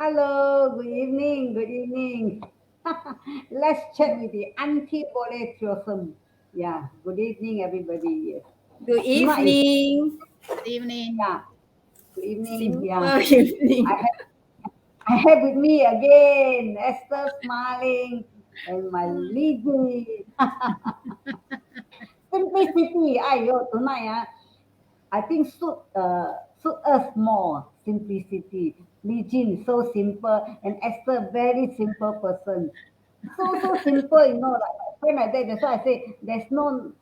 Hello, good evening, good evening. Let's chat with the Auntie Triosome. Yeah, good evening, everybody. Yes. Good Tonight is, evening. Good evening. yeah, good evening. Yeah, Simple evening. I have, I have with me again Esther smiling and my lady. Simplicity. Ayo, tonight, I think suit us more simplicity. Li Jin so simple and Esther very simple person. So simple, like my friend like that. That's why I say there's no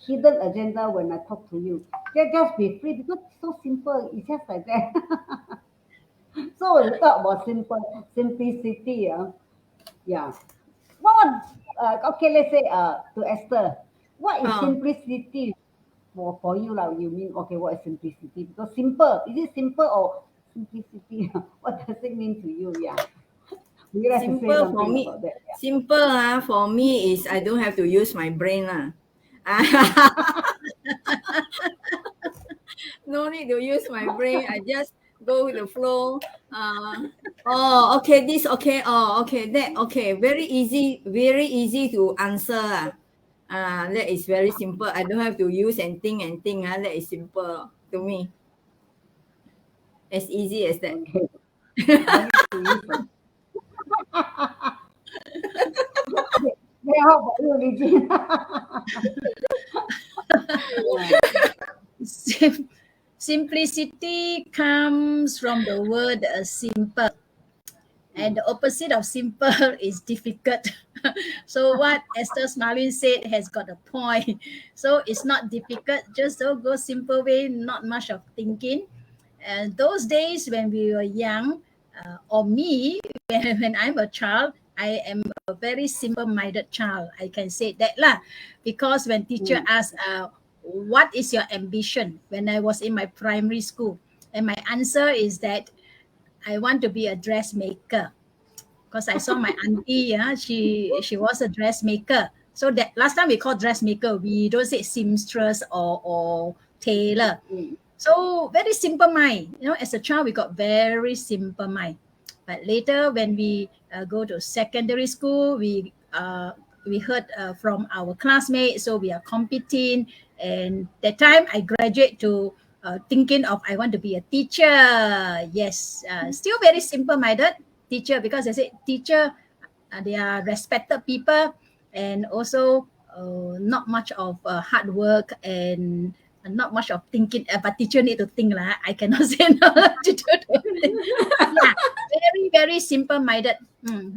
hidden agenda when I talk to you. Just be free because it's so simple. It's just like that. So we talk about simplicity. Yeah. What? Okay, let's say to Esther, what is Oh, simplicity for you lah? You mean okay? What is simplicity? Because simple is it simple or simplicity? What does it mean to you? Yeah. Would you like to say simple for something me. about that? Yeah. Simple for me is I don't have to use my brain No need to use my brain. I just go with the flow. Uh, oh, okay, this okay. Oh, okay, that okay. Very easy to answer. That is very simple. I don't have to use and think and think. That is simple to me. As easy as that. Okay. No need to use my. Okay. Then how about you, Regine? Yeah. Sim- Simplicity comes from the word simple, and the opposite of simple is difficult. So what Esther Smalin said has got a point. So it's not difficult, just go simple way, not much of thinking. And those days when we were young, or me, when I'm a child, I am a very simple-minded child. I can say that lah, because when teacher Mm. asks, "What is your ambition?" when I was in my primary school, and my answer is that I want to be a dressmaker because I saw my auntie. Yeah, she was a dressmaker. So that last time we called dressmaker, we don't say seamstress or tailor. Mm. So very simple mind. As a child, we got very simple mind. But later, when we go to secondary school, we heard from our classmates, so we are competing. And that time, I graduate to thinking of I want to be a teacher. Yes, still very simple minded teacher because I said teacher, they are respected people, and also not much of hard work and not much of thinking, but teacher need to think lah. I cannot say no to do those things. Yeah, very very simple minded.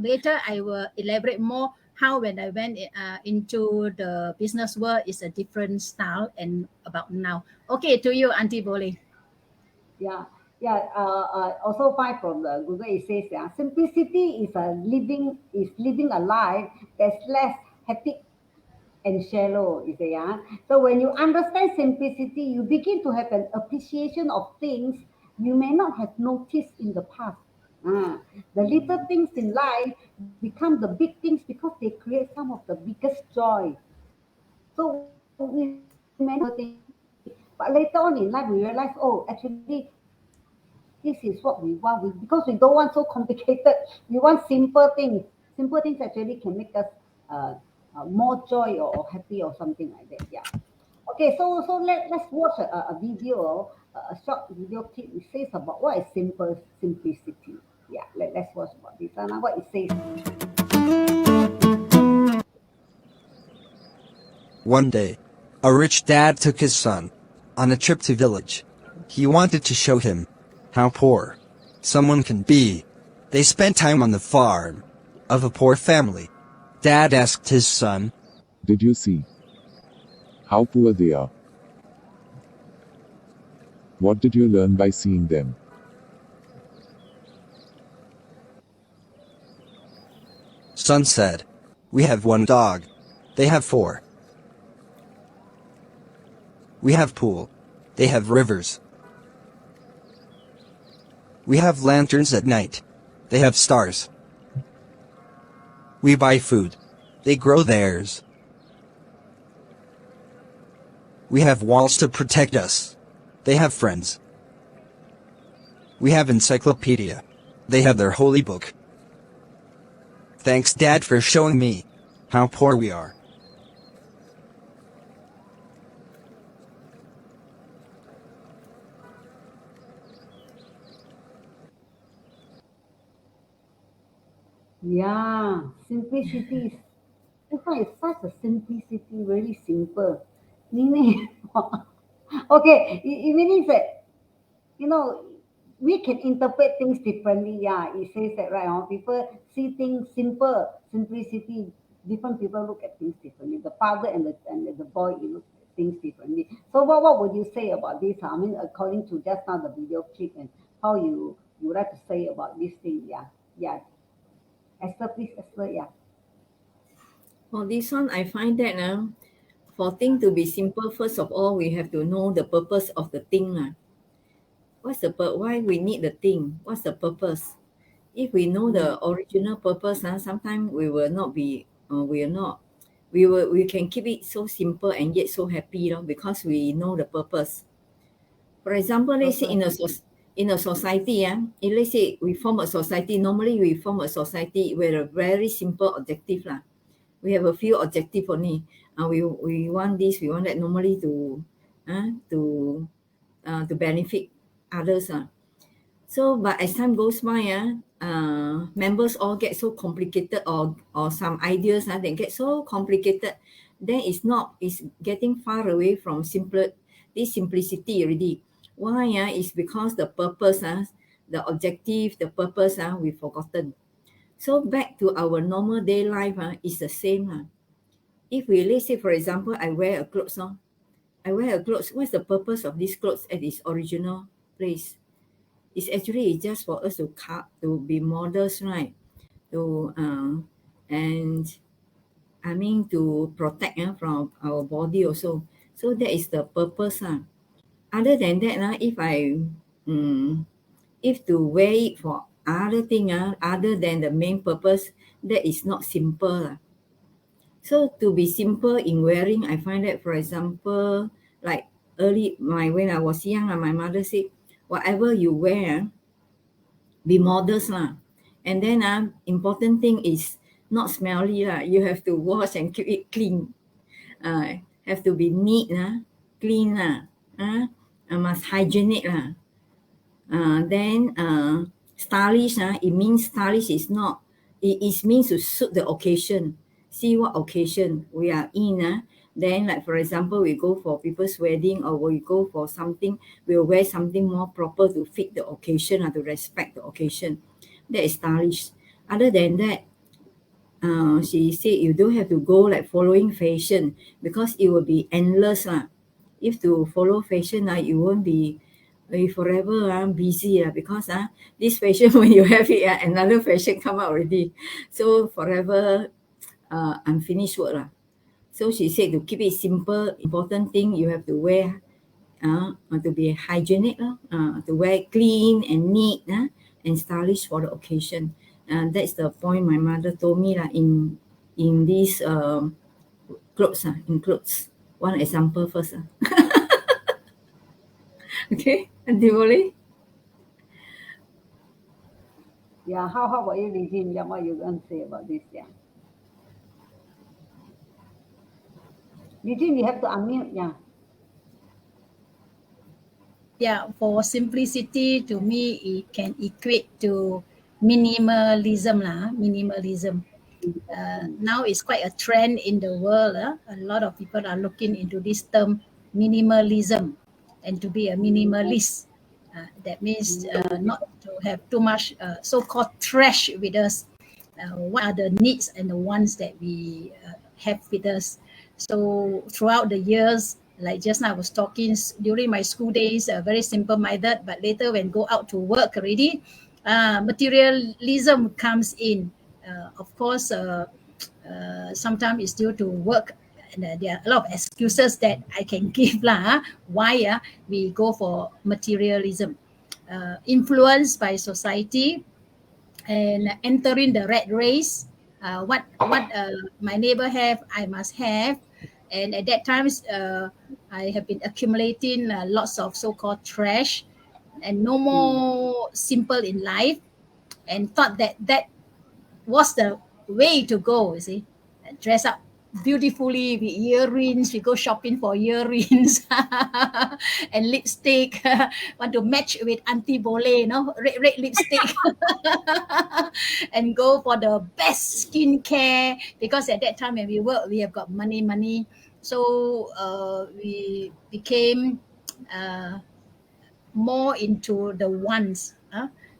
Later I will elaborate more how when I went into the business world is a different style and about now. Okay, to you, Auntie Boli. Yeah. Yeah. Also find from the Google it says yeah, simplicity is living a life that's less hectic and shallow, you say, yeah. So when you understand simplicity, you begin to have an appreciation of things you may not have noticed in the past. Ah, the little things in life become the big things because they create some of the biggest joy. So we may not have noticed simple things, but later on in life we realize, oh, actually this is what we want. Because we don't want so complicated. We want simple things. Simple things actually can make us uh, more joy or happy or something like that. Yeah. Okay, so let's watch a video, a short video clip. It says about what is simplicity. Yeah, let's watch about this. And what it says. One day, a rich dad took his son on a trip to village. He wanted to show him how poor someone can be. They spent time on the farm of a poor family. Dad asked his son, Did you see how poor they are? What did you learn by seeing them? Son said, We have one dog. They have four. We have pool. They have rivers. We have lanterns at night. They have stars. We buy food. They grow theirs. We have walls to protect us. They have friends. We have encyclopedia. They have their holy book. Thanks, Dad, for showing me how poor we are. Yeah, simplicity is, this one is such a simplicity, really simple. Meaning, okay, it means that, you know, we can interpret things differently. Yeah, it says that, right? People see things simple, simplicity. Different people look at things differently. The father and the boy, you look at things differently. So what would you say about this? I mean, according to just now the video clip and how you like to say about this thing. Yeah, yeah. Esther, please, Esther. Yeah. For this one, I find that for thing to be simple, first of all, we have to know the purpose of the thing. Why we need the thing? What's the purpose? If we know the original purpose, sometimes we will not be, we are not, we can keep it so simple and yet so happy, because we know the purpose. For example, let's say Purpose. in a society, if let's say we form a society, normally we form a society with a very simple objective lah. We have a few objective only. We want this, we want that, normally to benefit others. So, but as time goes by, members all get so complicated, or some ideas they get so complicated. Then it's getting far away from this simplicity already. Why? It's because the purpose, the objective, the purpose, we've forgotten. So back to our normal day life, is the same. If we, let's say, for example, I wear a clothes, I wear a clothes. What's the purpose of this clothes at its original place? It's actually just for us to be models, right? To and I mean to protect from our body also. So that is the purpose. Other than that, if to wear it for other thing, other than the main purpose, that is not simple. So to be simple in wearing, I find that, for example, like when I was young, my mother said, whatever you wear, be modest lah. And then important thing is not smelly lah. You have to wash and keep it clean. Have to be neat clean lah. Must hygienic lah. Then stylish it means stylish is not. It means to suit the occasion. See what occasion we are in. Then, like for example, we go for people's wedding, or we go for something, we'll wear something more proper to fit the occasion, or to respect the occasion. That is stylish. Other than that, she said you don't have to go like following fashion, because it will be endless. If to follow fashion, you won't be forever busy, because this fashion, when you have it, another fashion come out already. So forever unfinished work. So she said to keep it simple, important thing you have to wear, to be hygienic, to wear clean and neat, and stylish for the occasion. That's the point my mother told me in these clothes. In clothes. One example first. Okay, Auntie Boleh? Yeah, how about you, Regine? Yeah, what you going to say about this? Yeah. Regine, you have to unmute. Yeah. Yeah, for simplicity, to me, it can equate to minimalism lah. Minimalism. Now it's quite a trend in the world. A lot of people are looking into this term minimalism, and to be a minimalist. That means not to have too much so-called trash with us. What are the needs and the wants that we have with us? So throughout the years, like just now I was talking, during my school days, very simple-minded, but later when go out to work already, materialism comes in. Of course, sometimes it's due to work. And there are a lot of excuses that I can give lah. Why we go for materialism? Influenced by society and entering the rat race. What my neighbor have, I must have. And at that times, I have been accumulating lots of so-called trash, and no more simple in life. and thought that that was the way to go, you see. Dress up beautifully with earrings. We go shopping for earrings and lipstick. Want to match with Auntie Bole, red lipstick. And go for the best skincare, because at that time when we work, we have got money. So we became more into the ones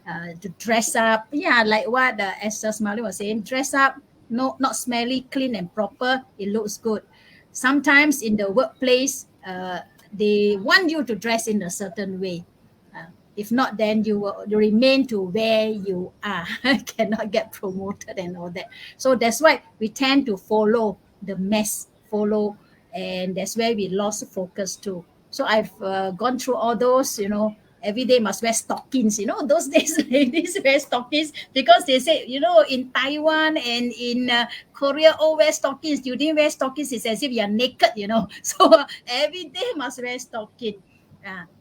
to dress up. Yeah, like what Esther Smiley was saying, dress up, no, not smelly, clean and proper. It looks good. Sometimes in the workplace, they want you to dress in a certain way. If not, then you will remain to where you are, cannot get promoted and all that. So that's why we tend to follow the mass, and that's where we lost focus too. So I've gone through all those, every day must wear stockings. Those days ladies wear stockings because they say, in Taiwan and in Korea, all wear stockings. You didn't wear stockings, it's as if you're naked. So every day must wear stocking.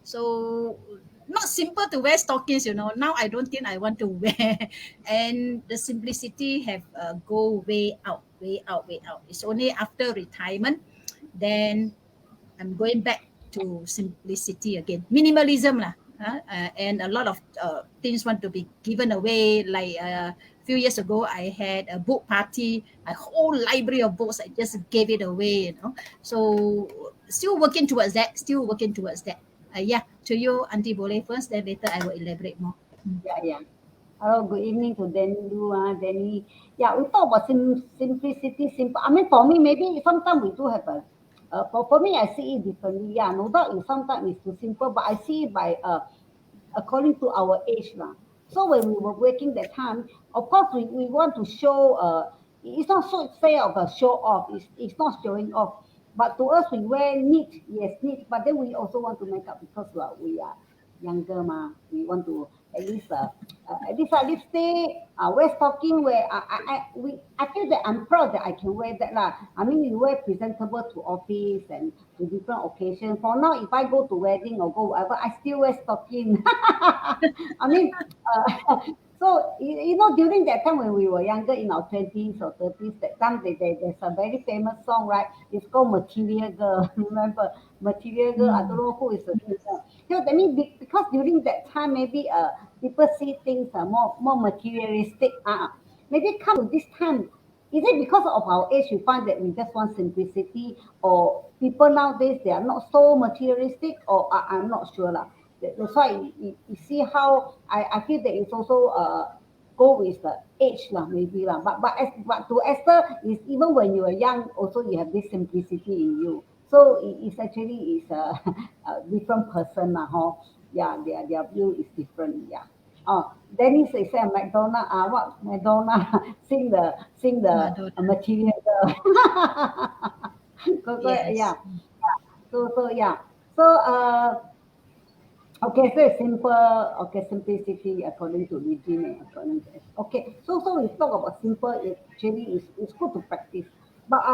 So not simple to wear stockings. Now I don't think I want to wear. And the simplicity have go way out. It's only after retirement then I'm going back to simplicity again. Minimalism lah. And a lot of things want to be given away. Like a few years ago, I had a book party, a whole library of books. I just gave it away. So still working towards that. Yeah, to you, Auntie Bole first. Then later I will elaborate more. Yeah. Hello, good evening to Danny. Yeah, we talk about simplicity, simple. I mean, for me, maybe sometimes we do have for me, I see it differently. Yeah, no doubt sometimes it's too simple, but I see it by according to our age lah. So when we were working that time, of course we want to show it's not so say of a show off, it's not showing off. But to us we wear neat, yes, neat, but then we also want to make up because we are younger ma. We want to at least lipstick, wear stocking, where I feel that I'm proud that I can wear that lah. I mean, you wear presentable to office and to different occasions. For now, if I go to wedding or go whatever, I still wear stocking. I mean, so during that time when we were younger, in our 20s or 30s, that time there's a very famous song, right? It's called Material Girl. Remember Material Girl? I don't know who is the singer. That means because during that time, maybe people see things more materialistic. Maybe come to this time, is it because of our age we find that we just want simplicity, or people nowadays they are not so materialistic, or I'm not sure lah. That's why you see how I feel that it's also go with the age lah, maybe lah. But to Esther is even when you are young, also you have this simplicity in you. So it's actually a different person lah, Yeah, their view is different. Yeah. Oh, Dennis is saying McDonald. What McDonald? sing the Madonna. Material Girl. Yes. Yeah. So yeah. So okay, so it's simple. Okay, simplicity according to Regine. Okay, so we talk about simple. It actually is good to practice. But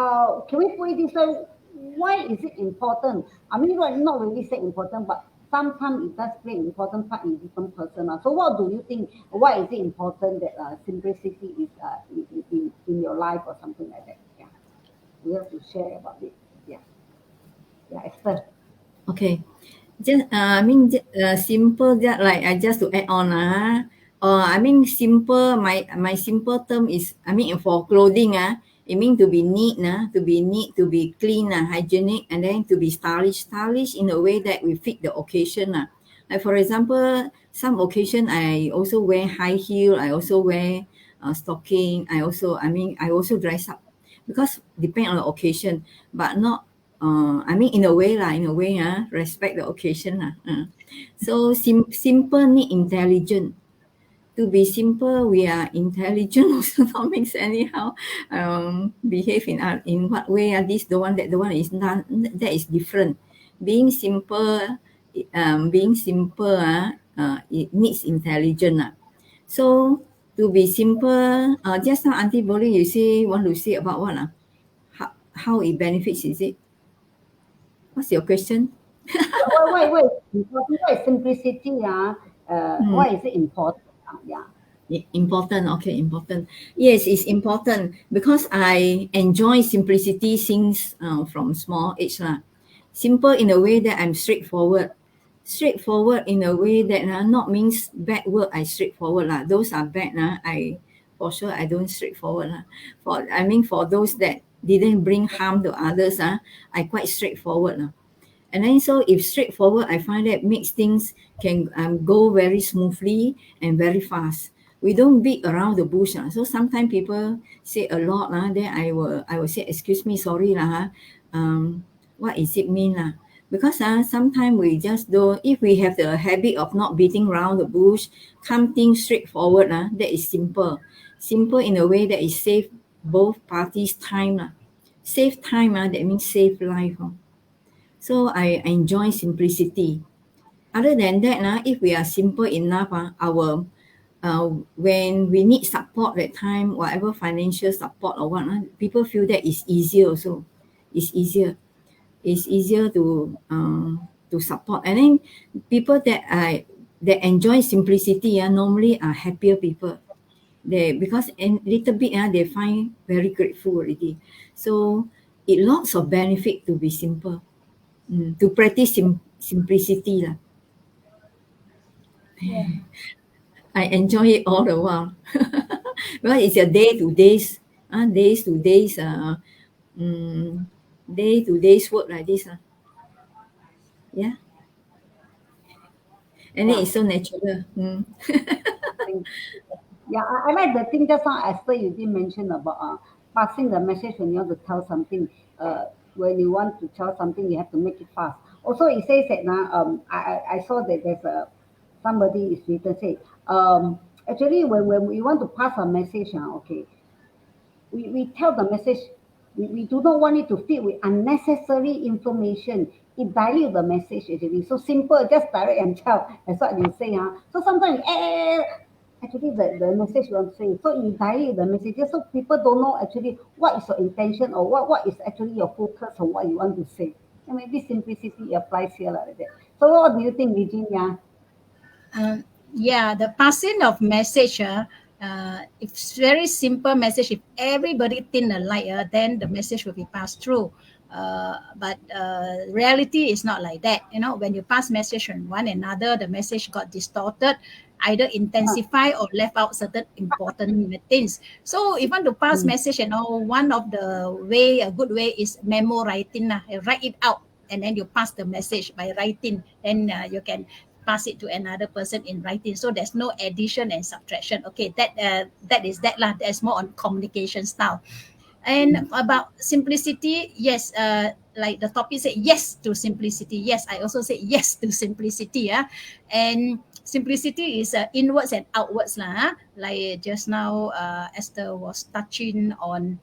can we put it this way? Why is it important? I mean, not really say important, but sometimes it does play an important part in different person. So what do you think? Why is it important that simplicity is in your life or something like that? Yeah, we have to share about it. Yeah, Esther. Okay. Just simple, just like I just to add on I mean simple, my simple term is, I mean for clothing it means to be neat to be clean hygienic, and then to be stylish in a way that we fit the occasion like for example, some occasion I also wear high heel, I also wear stocking, I also dress up because depend on the occasion, but not I mean in a way respect the occasion So simple need intelligent. To be simple, we are intelligent also not makes anyhow behave in what way this the one that the one is not, that is different. Being simple it needs intelligent So to be simple, just now Auntie Boli, you want to say about what how it benefits, is it? What's your question? Why important? Why is simplicity? Why is it important? Yeah. Important. Okay, important. Yes, it's important because I enjoy simplicity since from small age lah. Simple in a way that I'm straightforward. Straightforward in a way that not means bad word. I straightforward lah. Those are bad lah. I for sure I don't straightforward lah. For those that didn't bring harm to others I quite straightforward lah. And then so if straightforward, I find that makes things can go very smoothly and very fast. We don't beat around the bush. So sometimes people say a lot. Then I will say, excuse me, sorry. What is it mean? Because sometimes we just don't, if we have the habit of not beating around the bush, come things straightforward, that is simple. Simple in a way that it save both parties time. Save time, that means save life. So I enjoy simplicity. Other than that, if we are simple enough, our when we need support that time, whatever financial support or what, people feel that it's easier also. It's easier. It's easier to support. And then people that enjoy simplicity normally are happier people. Because a little bit they find very grateful already. So it lots of benefit to be simple. To practice simplicity lah. I enjoy it all the while. Because it's a days to days work like this. Yeah. And then it's so natural. Yeah, I like the thing just now, Esther, you did mention about passing the message when you want to tell something. When you want to tell something, you have to make it fast. Also, it says that now, I saw that there's somebody is written say, actually, when we want to pass a message, okay, we tell the message, we do not want it to fit with unnecessary information. It dilute the message actually. So simple, just direct and tell. That's what you say. So sometimes actually the message you want to say. So you dilute the messages so people don't know actually what is your intention or what is actually your focus on what you want to say. And maybe simplicity applies here like that. So what do you think, Virginia? Yeah, the passing of message, it's very simple message. If everybody thin a light, then the message will be passed through. But reality is not like that. When you pass message on one another, the message got distorted, either intensify or left out certain important things. So if you want to pass message, one of the a good way is memo writing. Write it out and then you pass the message by writing. Then you can pass it to another person in writing. So there's no addition and subtraction. Okay, that is that lah. That's more on communication style. And about simplicity, yes, like the topic said, yes to simplicity. Yes, I also say yes to simplicity. And simplicity is inwards and outwards lah. Like just now, Esther was touching on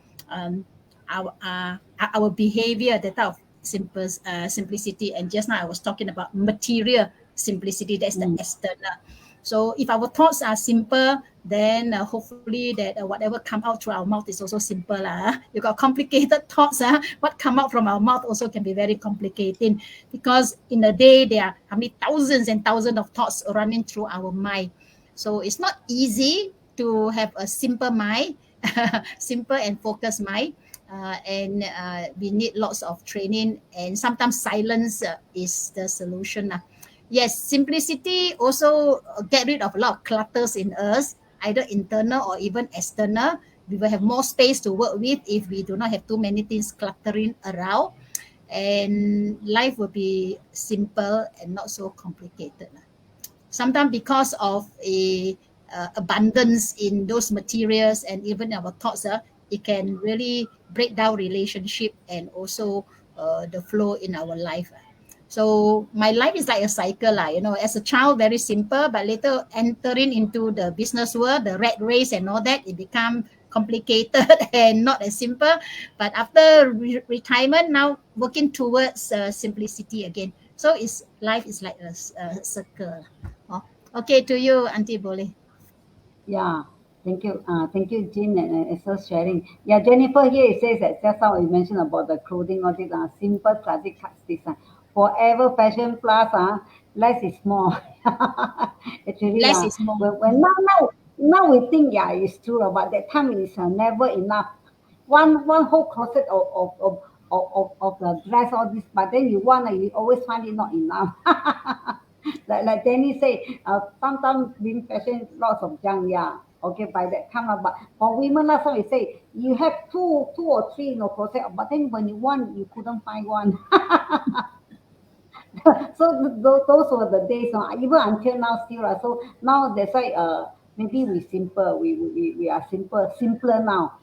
our behavior, that type of simplicity. And just now I was talking about material simplicity. That's the external. So if our thoughts are simple, then hopefully that whatever come out through our mouth is also simple. You got complicated thoughts. What come out from our mouth also can be very complicating, because in a day there are thousands and thousands of thoughts running through our mind. So it's not easy to have a simple mind, simple and focused mind. And we need lots of training, and sometimes silence is the solution. Yes, simplicity also get rid of a lot of clutters in us, either internal or even external. We will have more space to work with if we do not have too many things cluttering around, and life will be simple and not so complicated. Sometimes because of a abundance in those materials and even our thoughts, it can really break down relationship and also the flow in our life. So my life is like a cycle, as a child, very simple, but later entering into the business world, the rat race and all that, it become complicated and not as simple. But after retirement, now working towards simplicity again. So life is like a circle. Okay, to you, Auntie Boleh. Yeah, thank you. Thank you, Jean and Esther sharing. Yeah, Jennifer here it says that just how you mentioned about the clothing, all these simple classic cuts design. Forever fashion plus less is more. Actually, Less is more. when now Now we think, yeah, it's true, but that time is never enough. One whole closet of the dress, all this, but then you want, you always find it not enough. Like Danny say, sometimes being fashion, lots of junk, yeah. Okay, by that time, but for women, last time we say you have two or three in your closet, but then when you want, you couldn't find one. So those were the days, even until now still. So now that's why maybe we simple, we are simpler now.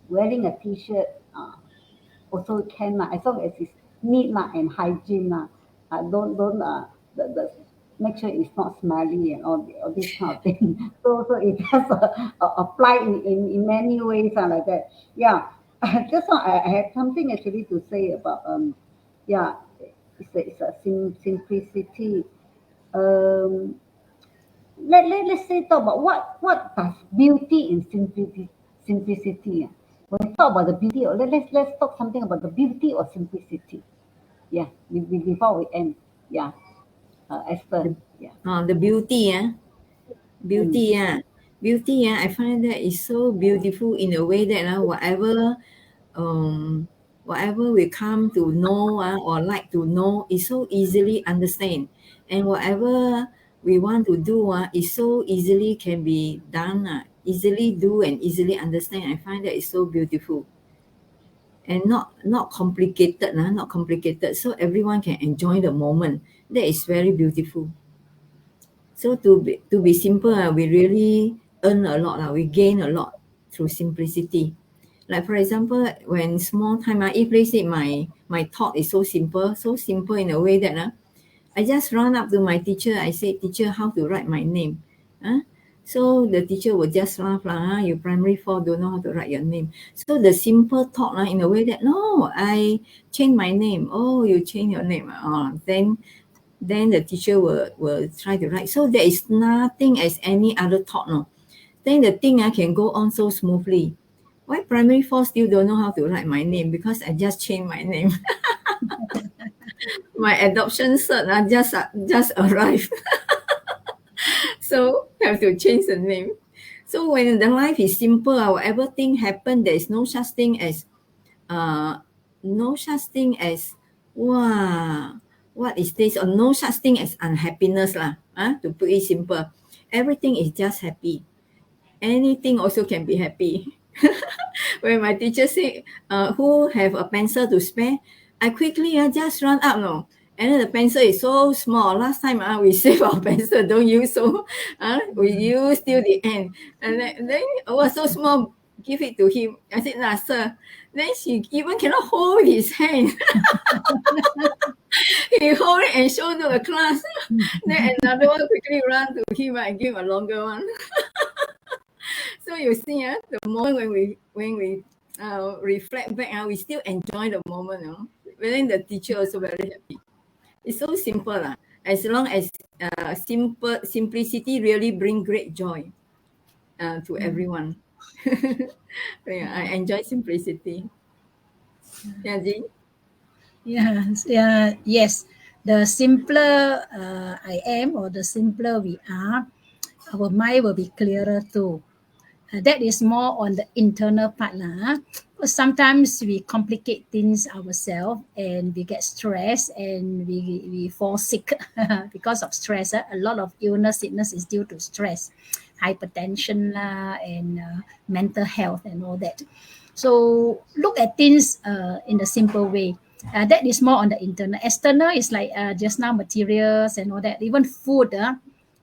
Wearing a t-shirt also can as long as it's neat and hygiene don't the make sure it's not smelly and all this kind of thing. So it just apply in many ways like that. Yeah. Just now I have something actually to say about yeah, it's a simplicity. Um, let's say talk about what does beauty in simplicity. When we talk about the beauty, or let's talk something about the beauty or simplicity. Yeah, before we end. Yeah, Esther. Yeah. The beauty, Mm. beauty, beauty, I find that is so beautiful in a way that um, whatever we come to know or like to know is so easily understand, and whatever we want to do is so easily can be done, easily do and easily understand. I find that is so beautiful and not complicated, not complicated. So everyone can enjoy the moment. That is very beautiful. So to be simple, we really earn a lot, we gain a lot through simplicity. Like for example, when small time, if let's say my thought is so simple in a way that I just run up to my teacher. I say, teacher, how to write my name? Huh? So the teacher will just laugh, you primary four don't know how to write your name. So the simple thought in a way that, no, I change my name. Oh, you change your name. Then the teacher will try to write. So there is nothing as any other thought, no. Then the thing can go on so smoothly. Why primary four still don't know how to write my name? Because I just changed my name. My adoption cert just arrived. So have to change the name. So when the life is simple, whatever thing happen, there is uh no such thing as wow, what is this, or no such thing as unhappiness lah. To put it simple, everything is just happy. Anything also can be happy. When my teacher say, who have a pencil to spare, I quickly just run up, no. And then the pencil is so small. Last time we save our pencil, don't use so, we use till the end. And then it was so small, give it to him. I said, nah, sir. Then she even cannot hold his hand. He hold it and show to the class. Then another one quickly run to him and give a longer one. So you see, the moment when we reflect back, we still enjoy the moment. But then the teacher also very happy. It's so simple, as long as simplicity really bring great joy to everyone. Yeah, I enjoy simplicity. Yeah, Jean? Yes. The simpler I am, or the simpler we are, our mind will be clearer too. That is more on the internal part lah. Because sometimes we complicate things ourselves and we get stressed and we fall sick because of stress. A lot of sickness is due to stress, hypertension and mental health and all that. So look at things in a simple way. That is more on the internal. External is like just now materials and all that. Even food.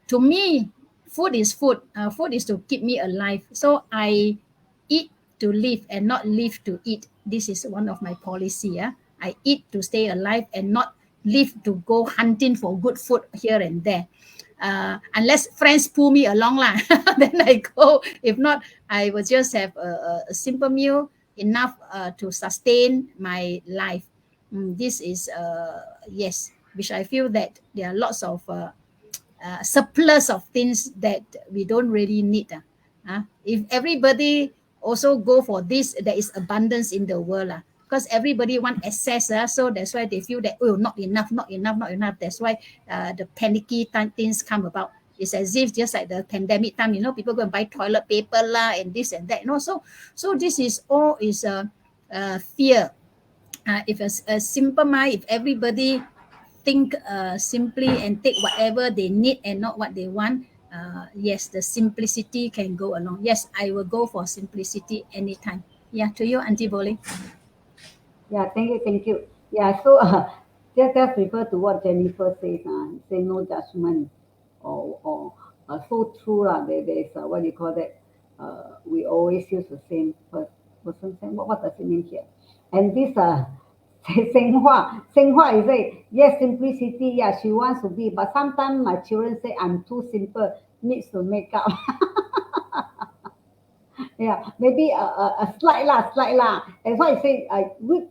To me, food is food. Food is to keep me alive. So I eat to live and not live to eat. This is one of my policy. I eat to stay alive and not live to go hunting for good food here and there. Unless friends pull me along lah, then I go. If not, I will just have a simple meal enough to sustain my life. This is yes, which I feel that there are lots of surplus of things that we don't really need. If everybody also go for this, there is abundance in the world. Because everybody want access. So that's why they feel that, oh, not enough, not enough, not enough. That's why the panicky things come about. It's as if just like the pandemic time, people go and buy toilet paper lah and this and that. So this is all is a fear. If a simple mind, if everybody think simply and take whatever they need and not what they want, yes, the simplicity can go along. Yes, I will go for simplicity anytime. Yeah, to you, Auntie Bowling. Yeah, thank you. Yeah, so just refer to what Jennifer says. Say no judgment, or so true lah. There's what do you call that? We always use the same person. Saying what does it mean here? And this 生化 is say yes, simplicity. Yeah, she wants to be, but sometimes my children say I'm too simple, needs to make up. Yeah, maybe a slight lah. That's why I say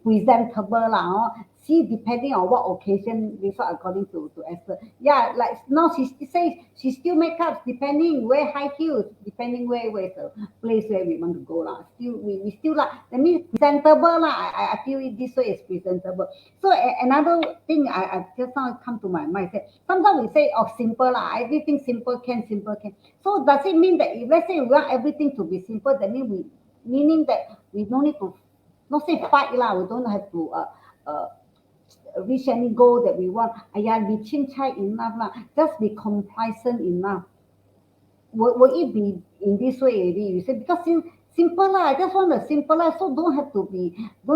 presentable lah. See, depending on what occasion, this one according to Esther. Yeah, like now she says she still make up depending where high heels, depending where's the place where we want to go lah. Still we still like that means presentable lah. I feel it this way is presentable. So another thing I just now come to my mind. Sometimes we say simple lah. Everything simple can. So does it mean that if let's say we want everything to be simple, that meaning that we don't need to not say fight lah. We don't have to reach any goal that we want. Be chin-chai enough lah. Just be complacent enough. Will it be in this way already? You say because simple lah. I just want a simple life, so don't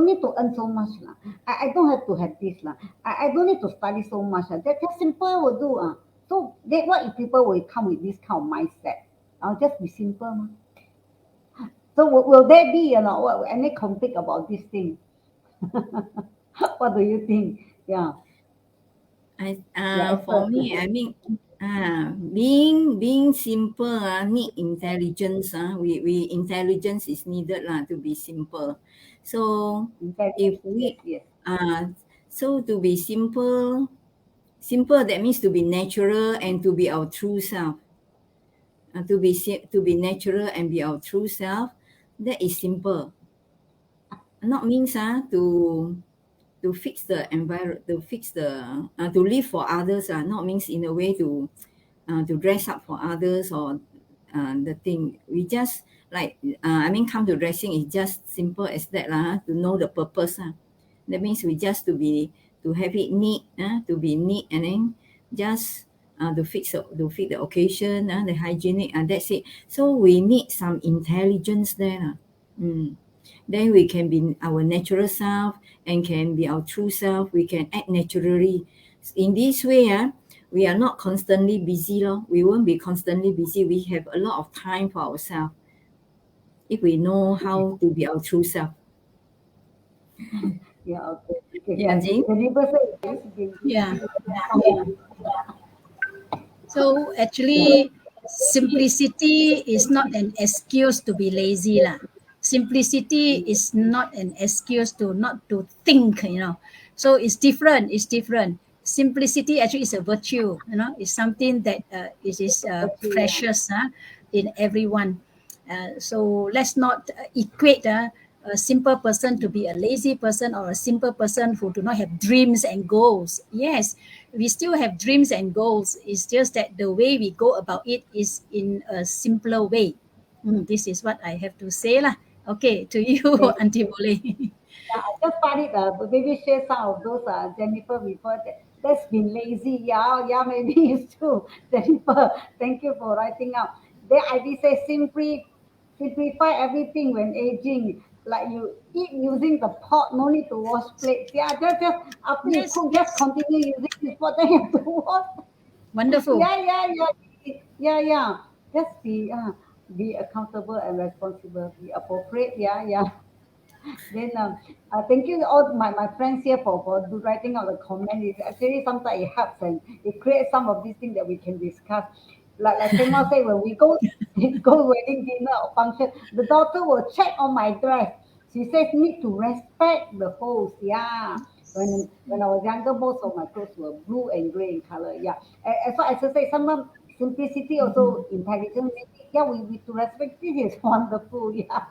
need to earn so much lah. I don't have to have this lah. I don't need to study so much. That simple will do. So what if people will come with this kind of mindset? I'll just be simple. So will there be any conflict about this thing? What do you think? Yeah. For me, I mean, being simple, need intelligence. We intelligence is needed to be simple. So if we yes. So to be simple that means to be natural and to be our true self. To be natural and be our true self, that is simple. Not means to fix the environment, to live for others. Not means in a way to dress up for others or the thing. We just come to dressing is just simple as that to know the purpose. That means we just to have it neat, to be neat, and then just to fit the occasion, the hygienic, and that's it. So we need some intelligence there. Then we can be our natural self and can be our true self. We can act naturally. In this way, we are not constantly busy. We won't be constantly busy. We have a lot of time for ourselves if we know how to be our true self. Yeah, okay. Yeah, Jane? Yeah. So actually, simplicity is not an excuse to be lazy lah. Simplicity is not an excuse to not to think. So it's different. Simplicity actually is a virtue. It's something that it is precious in everyone. So let's not equate a simple person to be a lazy person or a simple person who do not have dreams and goals. Yes, we still have dreams and goals. It's just that the way we go about it is in a simpler way. This is what I have to say lah. Okay, to you, Auntie Boleh. Yeah, I just find it, maybe share some of those Jennifer referred that's been lazy. Yeah, maybe it's true. Jennifer, thank you for writing out. Then I did say simplify everything when aging. Like you eat using the pot, no need to wash plates. Yeah, just after you cook, just continue using this pot, then you have to wash. Wonderful. Yeah. Just be accountable and responsible. Be appropriate. Yeah. Then thank you all my friends here for writing out the comment. It's actually sometimes it helps and it creates some of these things that we can discuss. Like Sema say, when we go wedding dinner or function, the daughter will check on my dress. She says need to respect the host. Yeah. When I was younger, most of my clothes were blue and grey in color. Yeah. As far as I say, sometimes simplicity also intelligence. Yeah, we to respect. This is wonderful. Yeah.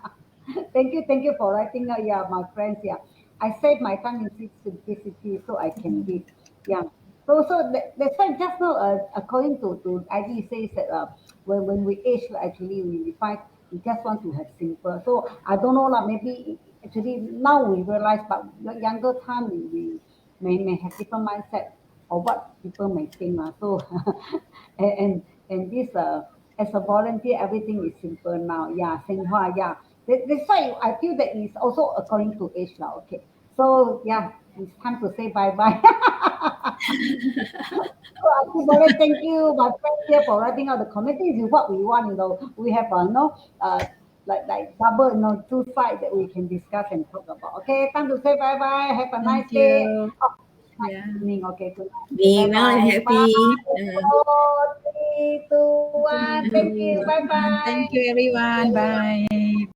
Thank you for writing out. Yeah, my friends. Yeah, I save my time in simplicity so I can live. Yeah. That's why just now, according to ID says that when we age, actually we find we just want to have simple. So I don't know lah. Maybe actually now we realize, but younger time we may have different mindset or what people may think lah. So and and, and this as a volunteer, everything is simple now. Yeah, Singhua, yeah. That's why I feel that it's also according to age now. Okay. So yeah, it's time to say bye bye. So Auntie, thank you, my friend here, for writing out the comment. This is what we want, We have like double, two sides that we can discuss and talk about. Okay, time to say bye bye. Have a nice Thank day. you. Oh, nice Yeah. evening. Okay, good night. Okay, Be bye well and bye. Bye. happy. 4, 3, 2, 1. Thank you. Bye Thank bye. you, everyone. Bye.